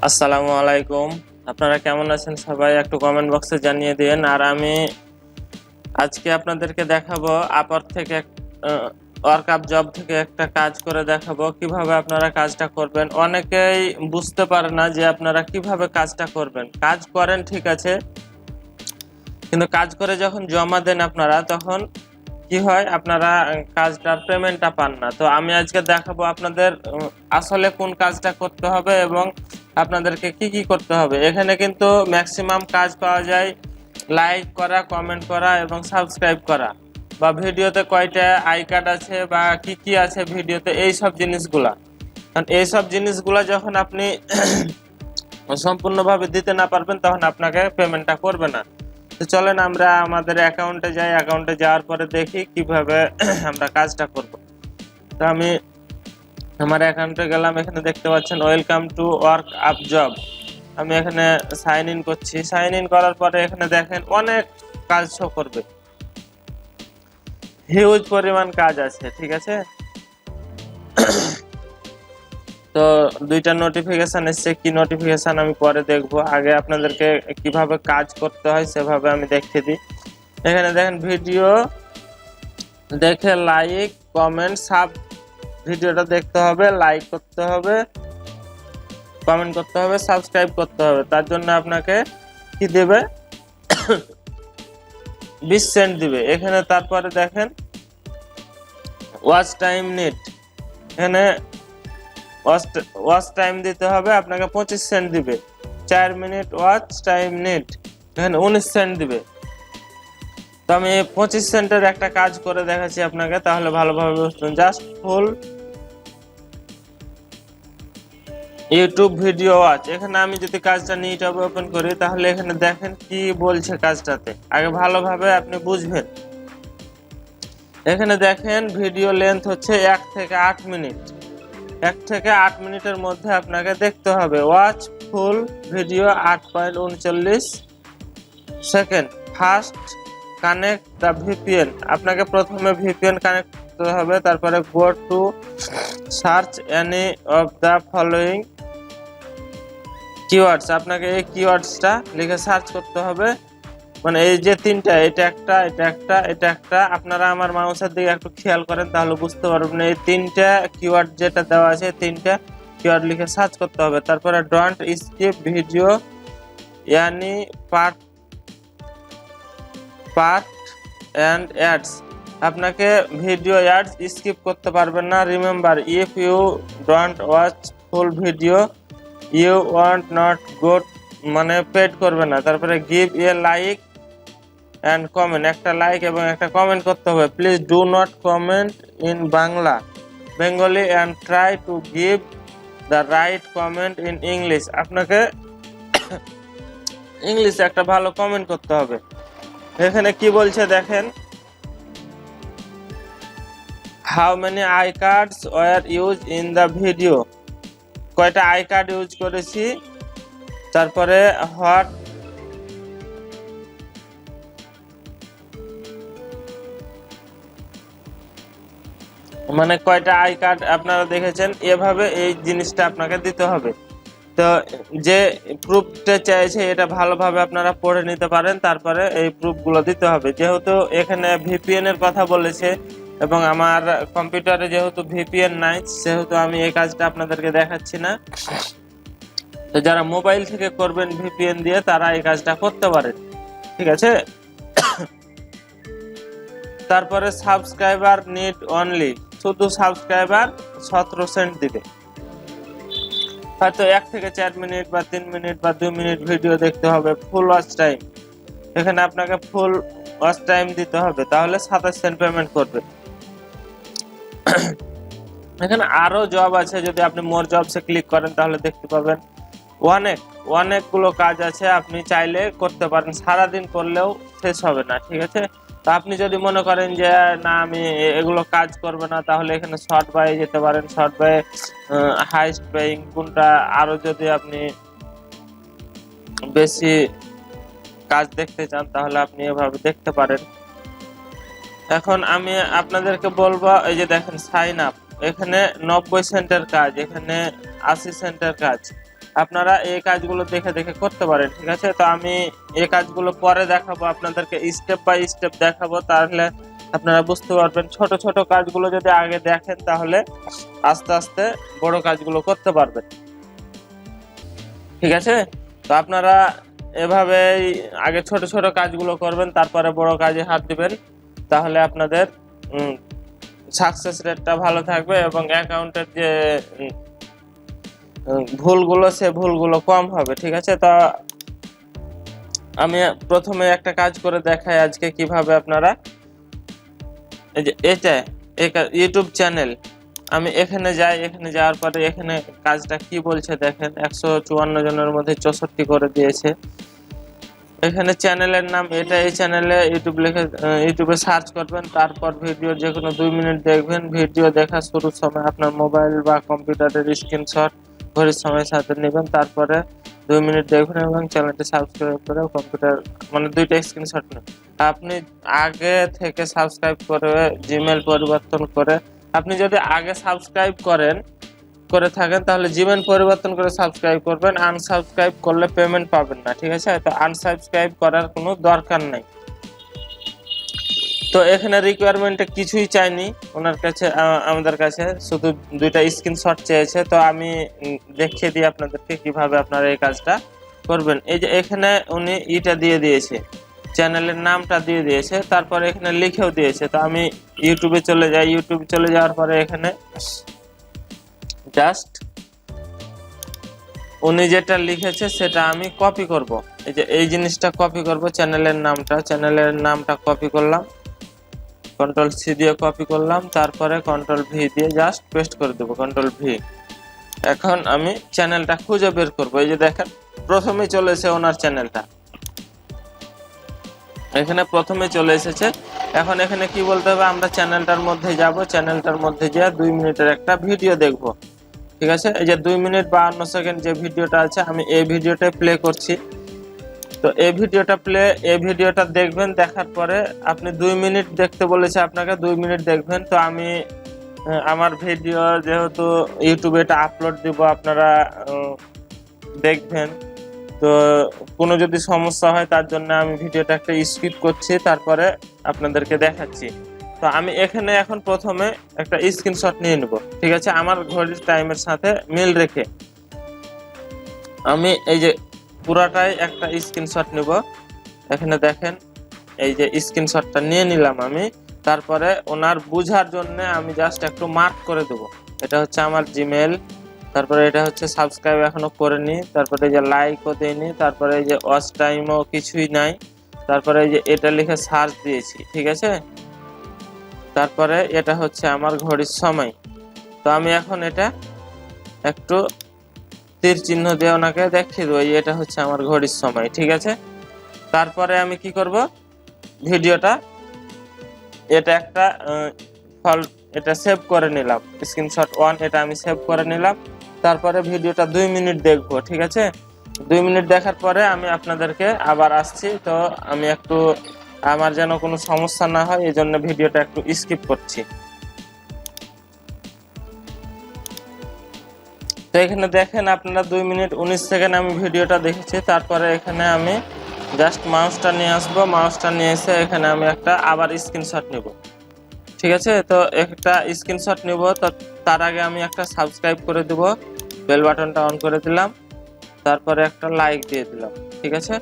আসসালামু আলাইকুম। আপনারা কেমন আছেন সবাই একটু কমেন্ট বক্সে জানিয়ে দিন। আর আমি আজকে আপনাদেরকে দেখাবো আপওয়ার্ক থেকে ওয়ার্কআপ জব থেকে একটা কাজ করে দেখাবো কিভাবে আপনারা কাজটা করবেন। অনেকেই বুঝতে পারে না যে আপনারা কিভাবে কাজটা করবেন। কাজ করেন ঠিক আছে, কিন্তু কাজ করে যখন জমা দেন আপনারা তখন কি হয়, আপনারা কাজটার পেমেন্টটা পান না। তো আমি আজকে দেখাবো আপনাদের আসলে কোন কাজটা করতে হবে এবং আপনাদেরকে কি কি করতে হবে। এখানে কিন্তু ম্যাক্সিমাম কাজ পাওয়া যায় লাইক করা, কমেন্ট করা এবং সাবস্ক্রাইব করা, বা ভিডিওতে কয়টা আই কার্ড আছে বা কি কি আছে ভিডিওতে, এই সব জিনিসগুলা। কারণ এইসব জিনিসগুলা যখন আপনি সম্পূর্ণভাবে দিতে না পারবেন তখন আপনাকে পেমেন্টটা করবে না। তো চলেন আমরা আমাদের অ্যাকাউন্টে যাই। অ্যাকাউন্টে যাওয়ার পরে দেখি কিভাবে আমরা কাজটা করব। তো আমি আমার অ্যাকাউন্টে গেলাম। এখানে দেখতে পাচ্ছেন welcome to work up job. আমি এখানে সাইন ইন করছি। সাইন ইন করার পরে এখানে দেখেন অনেক কাজ শো করবে, হিউজ পরিমাণ কাজ আছে, ঠিক আছে। তো দুইটা নোটিফিকেশন এসছে, কি নোটিফিকেশন আমি পরে দেখব, আগে আপনাদেরকে কিভাবে কাজ করতে হয় সেভাবে আমি দেখিয়ে দিই। এখানে দেখেন ভিডিও দেখে লাইক কমেন্ট সাব, ভিডিওটা দেখতে হবে, লাইক করতে হবে, কমেন্ট করতে হবে, সাবস্ক্রাইব করতে হবে। তার জন্য আপনাকে কি দেবে, 20 সেন্ট দিবে এখানে। তারপরে দেখেন ওয়াচ টাইম নিট, এখানে ওয়াচ টাইম দিতে হবে আপনাকে 25 সেন্ট দিবে। 4 মিনিট ওয়াচ টাইম নিট, এখানে 19 সেন্ট দিবে। তো আমি 25 সেন্টের একটা কাজ করে দেখাচ্ছি আপনাকে, তাহলে ভালোভাবে বুঝবেন। জাস্ট ফুল ইউটিউব ভিডিও ওয়াচ, এখানে আমি যদি কাজটা নিটভাবে ওপেন করি তাহলে এখানে দেখেন কি বলছে কাজটাতে, আগে ভালোভাবে আপনি বুঝবেন। এখানে দেখেন ভিডিও লেন্থ হচ্ছে 1 থেকে 8 মিনিট। 1 থেকে 8 মিনিটের মধ্যে আপনাকে দেখতে হবে। Watch full video 8.39 second. First connect the VPN, আপনাকে প্রথমে ভিপিএন কানেক্ট করতে হবে। তারপরে go to search any of the following keywords, আপনাকে এই কিওয়ার্ডসটা লিখে সার্চ করতে হবে। মানে এই যে তিনটা, এটা একটা, এটা একটা, এটা একটা, আপনারা আমার মাউসের দিকে একটু খেয়াল করেন তাহলে বুঝতে পারবেন। এই তিনটা কিওয়ার্ড যেটা দেওয়া আছে, তিনটা কিওয়ার্ড লিখে সার্চ করতে হবে। তারপরে ডোন্ট স্কিপ ভিডিও ইয়ানি পার্ট এন্ড অ্যাডস, আপনাকে ভিডিও অ্যাডস স্কিপ করতে পারবেন না। Remember if you don't watch full video you won't not go, মানে পেড করবে না। তারপরে give a like and comment, একটা লাইক এবং একটা কমেন্ট করতে হবে। Please do not comment in Bangla Bengali and try to give the right comment in English, আপনাকে ইংলিশে একটা ভালো কমেন্ট করতে হবে। এখানে কি বলছে দেখেন, how many I cards were use in the video, কয়টা আই কার্ড ইউজ করেছি। তারপরে হোয়াট মানে কয়টা আই কার্ড আপনারা দেখেছেন, এভাবে এই জিনিসটা আপনাকে দিতে হবে। তো যে প্রুফটা চাইছে এটা ভালোভাবে আপনারা পড়ে নিতে পারেন, তারপরে এই প্রুফগুলো দিতে হবে। যেহেতু এখানে ভিপিএন এর কথা বলেছে এবং আমার কম্পিউটারে যেহেতু ভিপিএন নাই, সেহেতু আমি এই কাজটা আপনাদেরকে দেখাচ্ছি না। তো যারা মোবাইল থেকে করবেন ভিপিএন দিয়ে তারা এই কাজটা করতে পারেন, ঠিক আছে। তারপরে সাবস্ক্রাইবার নিড অনলি, শুধু সাবস্ক্রাইবার 17 সেন্ট দিবে। হয়তো 1 থেকে 4 মিনিট বা 3 মিনিট বা 2 মিনিট ভিডিও দেখতে হবে। ফুল ওয়াচ টাইম, এখানে আপনাকে ফুল ওয়াচ টাইম দিতে হবে, তাহলে 27 সেন্ট পেমেন্ট করবে। এখানে আরো জব আছে, যদি আপনি মোর জবসে ক্লিক করেন তাহলে দেখতে পাবেন অনেকগুলো কাজ আছে, আপনি চাইলে করতে পারেন, সারাদিন করলেও শেষ হবে না, ঠিক আছে। তো আপনি যদি মনে করেন যে না আমি এগুলো কাজ করবে না, তাহলে এখানে শর্ট বাই যেতে পারেন। শর্ট বাই হাইস্ট পেইং কোনটা, আরো যদি আপনি বেশি কাজ দেখতে চান তাহলে আপনি এভাবে দেখতে পারেন। এখন আমি আপনাদেরকে বলবো, এই যে দেখেন সাইন আপ, এখানে 90 সেন্টের কাজ, এখানে 80 সেন্টের কাজ। আপনারা এই কাজগুলো দেখে দেখে করতে পারেন। ঠিক আছে, তো আমি এই কাজগুলো পরে দেখাবো আপনাদেরকে, স্টেপ বাই স্টেপ দেখাবো, তাহলে আপনারা বুঝতে পারবেন। ছোট ছোট কাজগুলো যদি আগে দেখেন তাহলে আস্তে আস্তে বড় কাজগুলো করতে পারবেন। ঠিক আছে, তো আপনারা এভাবেই আগে ছোট ছোট কাজগুলো করবেন, তারপরে বড় কাজে হাত দিবেন, তাহলে আপনাদের সাকসেস রেটটা ভালো থাকবে এবং অ্যাকাউন্টের যে ভুলগুলো সে ভুলগুলো কম হবে। ঠিক আছে, তো আমি প্রথমে একটা কাজ করে দেখাই আজকে কিভাবে আপনারা এই যে এটা ইউটিউব চ্যানেল, আমি এখানে যাই, এখানে যাওয়ার পরে এখানে কাজটা কি বলছে দেখেন, 154 জনের মধ্যে 64 করে দিয়েছে। এখানে চ্যানেলের নাম এটা, এই চ্যানেলে ইউটিউবে সার্চ করবেন, তারপর ভিডিও যে কোনো 2 মিনিট দেখবেন। ভিডিও দেখা শুরুর সময় আপনার মোবাইল বা কম্পিউটারের স্ক্রিনশট ঘড়ির সময়ের সাথে নেবেন, তারপরে 2 মিনিট দেখবেন এবং চ্যানেলটি সাবস্ক্রাইব করে কম্পিউটার মানে দুইটা স্ক্রিনশট নেবেন। আপনি আগে থেকে সাবস্ক্রাইব করে জিমেল পরিবর্তন করে, আপনি যদি আগে সাবস্ক্রাইব করে থাকেন তাহলে জিমেল পরিবর্তন করে সাবস্ক্রাইব করবেন, আনসাবস্ক্রাইব করলে পেমেন্ট পাবেন না। ঠিক আছে, তো আনসাবস্ক্রাইব করার কোনো দরকার নাই। তো এখানে রিকোয়ারমেন্টে কিছুই চাইনি ওনার কাছে, আমাদের কাছে শুধু দুইটা স্ক্রিনশট চেয়েছে। তো আমি দেখিয়ে দিই আপনাদেরকে কিভাবে আপনারা এই কাজটা করবেন। এই যে এখানে উনি ইটা দিয়ে দিয়েছে, চ্যানেলের নামটা দিয়ে দিয়েছে, তারপরে এখানে লিখেও দিয়েছে। তো আমি ইউটিউবে চলে যাই, ইউটিউবে চলে যাওয়ার পরে এখানে জাস্ট উনি যেটা লিখেছে সেটা আমি কপি করব। এই যে এই জিনিসটা কপি করব, চ্যানেলের নামটা কপি করলাম, কন্ট্রোল সি দিয়ে কপি করলাম, তারপরে কন্ট্রোল ভি দিয়ে জাস্ট পেস্ট করে দেবো, কন্ট্রোল ভি। এখন আমি চ্যানেলটা খুঁজে বের করব। এই যে দেখেন প্রথমে চলে এসেছে ওনার চ্যানেলটা, এখানে প্রথমে চলে এসেছে। এখন এখানে কি বলতে হবে, আমরা চ্যানেলটার মধ্যে যাব, চ্যানেলটার মধ্যে গিয়ে 2 মিনিটের একটা ভিডিও দেখব। ঠিক আছে, এই যে 2 মিনিট 52 সেকেন্ড যে ভিডিওটা আছে, আমি এই ভিডিওটা প্লে করছি। তো এই ভিডিওটা দেখবেন, দেখার পরে আপনি 2 মিনিট দেখতে বলেছে আপনাকে, 2 মিনিট দেখবেন। তো আমি আমার ভিডিও যেহেতু ইউটিউবে এটা আপলোড দিব, আপনারা দেখবেন, তো কোনো যদি সমস্যা হয় তার জন্য আমি ভিডিওটা একটা স্কিপ করছি, তারপরে আপনাদেরকে দেখাচ্ছি। তো আমি এখানে এখন প্রথমে একটা স্ক্রিনশট নিয়ে নেব। ঠিক আছে, আমার ঘড়ির টাইমের সাথে মিল রেখে আমি এই যে পুরাটাই একটা স্ক্রিনশট নেব। এখানে দেখেন এই যে স্ক্রিনশটটা নিয়ে নিলাম আমি, তারপরে ওনার বুঝার জন্য আমি জাস্ট একটু মার্ক করে দেব। এটা হচ্ছে আমার জিমেল, তারপরে এটা হচ্ছে সাবস্ক্রাইব এখনো করিনি, তারপরে এই যে লাইকও দেইনি, তারপরে এই যে ওয়াচ টাইমও কিছুই নাই, তারপরে এই যে এটা লিখে সার্চ দিয়েছি। ঠিক আছে, তারপরে এটা হচ্ছে আমার ঘড়ির সময়। তো আমি এখন এটা একটু তীর চিহ্ন দিয়ে ওনাকে দেখিয়ে দেবো, এটা হচ্ছে আমার ঘড়ির সময়। ঠিক আছে, তারপরে আমি কি করব, ভিডিওটা এটা একটা এটা সেভ করে নিলাম, স্ক্রিনশট 1 এটা আমি সেভ করে নিলাম। তারপরে ভিডিওটা 2 মিনিট দেখবো। ঠিক আছে, 2 মিনিট দেখার পরে আমি আপনাদেরকে আবার আসছি। তো আমি একটু আমার যেন কোনো সমস্যা না হয় এই জন্য ভিডিওটা একটু স্কিপ করছি। তো এখানে দেখেন আপনারা 2 মিনিট 19 সেকেন্ড আমি ভিডিওটা দেখেছি। তারপরে এখানে আমি জাস্ট মাউসটা নিয়ে আসবো, মাউসটা নিয়ে এসে এখানে আমি একটা আবার স্ক্রিনশট নিব। ঠিক আছে, তো একটা স্ক্রিনশট নিব, তো তার আগে আমি একটা সাবস্ক্রাইব করে দেব, বেল বাটনটা অন করে দিলাম, তারপরে একটা লাইক দিয়ে দিলাম। ঠিক আছে,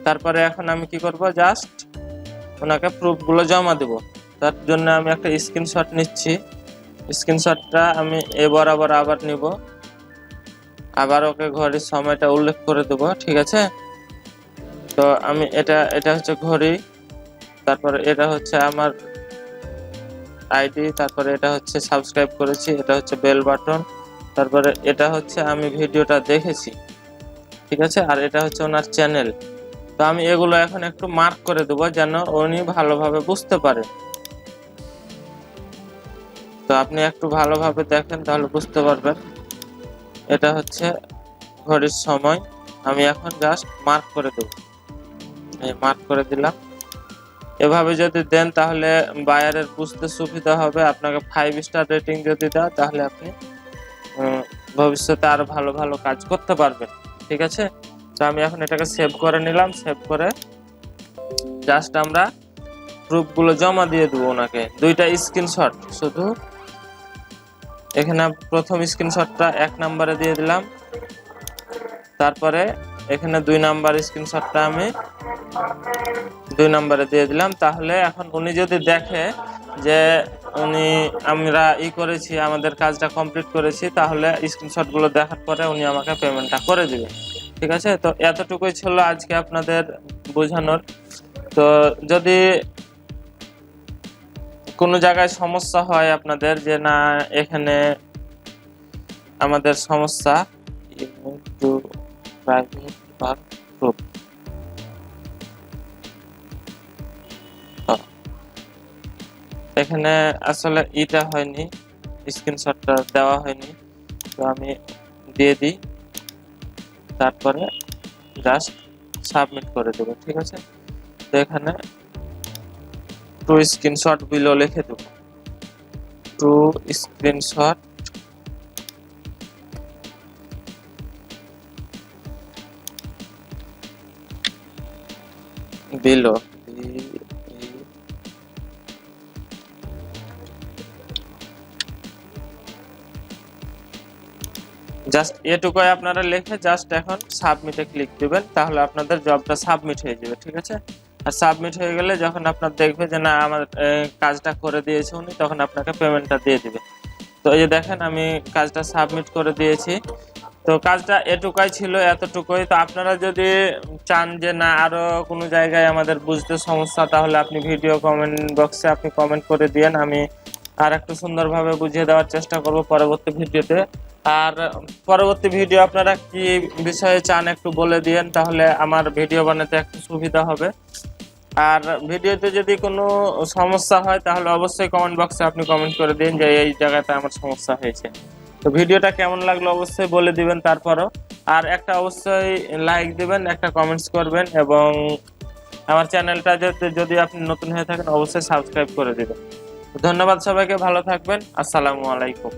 তারপরে এখন আমি কি করব, জাস্ট ওনাকে প্রুফগুলো জমা দেব। তার জন্য আমি একটা স্ক্রিনশট নিচ্ছি, স্ক্রিনশটটা আমি বরাবর আবার নিব, আবার ওকে ঘড়ির সময়টা উল্লেখ করে দেব। ঠিক আছে, তো আমি এটা হচ্ছে ঘড়ি, তারপরে এটা হচ্ছে আমার আইডি, তারপরে এটা হচ্ছে সাবস্ক্রাইব করেছি, এটা হচ্ছে বেল বাটন, তারপরে এটা হচ্ছে আমি ভিডিওটা দেখেছি। ঠিক আছে, আর এটা হচ্ছে ওনার চ্যানেল। তো আমি এগুলো এখন একটু মার্ক করে দেবো যেন উনি ভালোভাবে বুঝতে পারে। তো আপনি একটু ভালোভাবে দেখেন তাহলে বুঝতে পারবেন। এটা হচ্ছে ঘড়ির সময়, আমি এখন জাস্ট মার্ক করে দেব, মার্ক করে দিলাম। এভাবে যদি দেন তাহলে বায়ারের বুঝতে সুবিধা হবে। আপনাকে 5 স্টার রেটিং যদি দেয় তাহলে আপনি ভবিষ্যতে আরো ভালো ভালো কাজ করতে পারবেন। ঠিক আছে, তো আমি এখন এটাকে সেভ করে নিলাম। সেভ করে জাস্ট আমরা প্রুফগুলো জমা দিয়ে দেবো ওনাকে। দুইটা স্ক্রিনশট, শুধু এখানে প্রথম স্ক্রিনশটটা 1 নম্বরে দিয়ে দিলাম, তারপরে এখানে 2 নাম্বার স্ক্রিনশটটা আমি 2 নম্বরে দিয়ে দিলাম। তাহলে এখন উনি যদি দেখে যে আমরা করেছি, আমাদের কাজটা কমপ্লিট করেছি, তাহলে স্ক্রিনশট গুলো দেখার পরে উনি আমাকে পেমেন্টটা করে দিবে। ঠিক আছে, তো এতটুকুই ছিল আজকে আপনাদের বোঝানোর। তো যদি কোনো জায়গায় সমস্যা হয় আপনাদের, যে না এখানে আমাদের সমস্যা এখানে আসলে এটা হয়নি, স্ক্রিনশটটা দেওয়া হয়নি, তো আমি দিয়ে দিই, তারপরে জাস্ট সাবমিট করে দেবো। ঠিক আছে, তো এখানে টু স্ক্রিনশট বিলো লিখে দেবো, টু স্ক্রিনশট বিলো, জাস্ট এটুকুই আপনারা লিখে জাস্ট এখন সাবমিটে ক্লিক দিবেন, তাহলে আপনাদের জবটা সাবমিট হয়ে যাবে। ঠিক আছে, আর সাবমিট হয়ে গেলে যখন আপনার দেখবে যে না আমার কাজটা করে দিয়েছে উনি, তখন আপনাকে পেমেন্টটা দিয়ে দিবে। তো এই যে দেখেন আমি কাজটা সাবমিট করে দিয়েছি। তো কাজটা এটুকুই ছিল, এতটুকুই। তো আপনারা যদি চান যে না আরো কোনো জায়গায় আমাদের বুঝতে সমস্যা, তাহলে আপনি ভিডিও কমেন্ট বক্সে আপনি কমেন্ট করে দিয়েন, আমি আর একটু সুন্দরভাবে বুঝিয়ে দেওয়ার চেষ্টা করব পরবর্তী ভিডিওতে। আর পরবর্তী ভিডিও আপনারা কি বিষয়ে চান একটু বলে দিয়েন, তাহলে আমার ভিডিও বানাতে একটু সুবিধা হবে। আর ভিডিওতে যদি কোনো সমস্যা হয় তাহলে অবশ্যই কমেন্ট বক্সে আপনি কমেন্ট করে দিন যে এই জায়গাতে আমার সমস্যা হয়েছে। তো ভিডিওটা কেমন লাগলো অবশ্যই বলে দিবেন তারপরও। আর একটা অবশ্যই লাইক দিবেন, একটা কমেন্টস করবেন, এবং আমার চ্যানেলটা যদি আপনি নতুন হয়ে থাকেন অবশ্যই সাবস্ক্রাইব করে দিবেন। ধন্যবাদ সবাইকে, ভালো থাকবেন, আসসালামু আলাইকুম।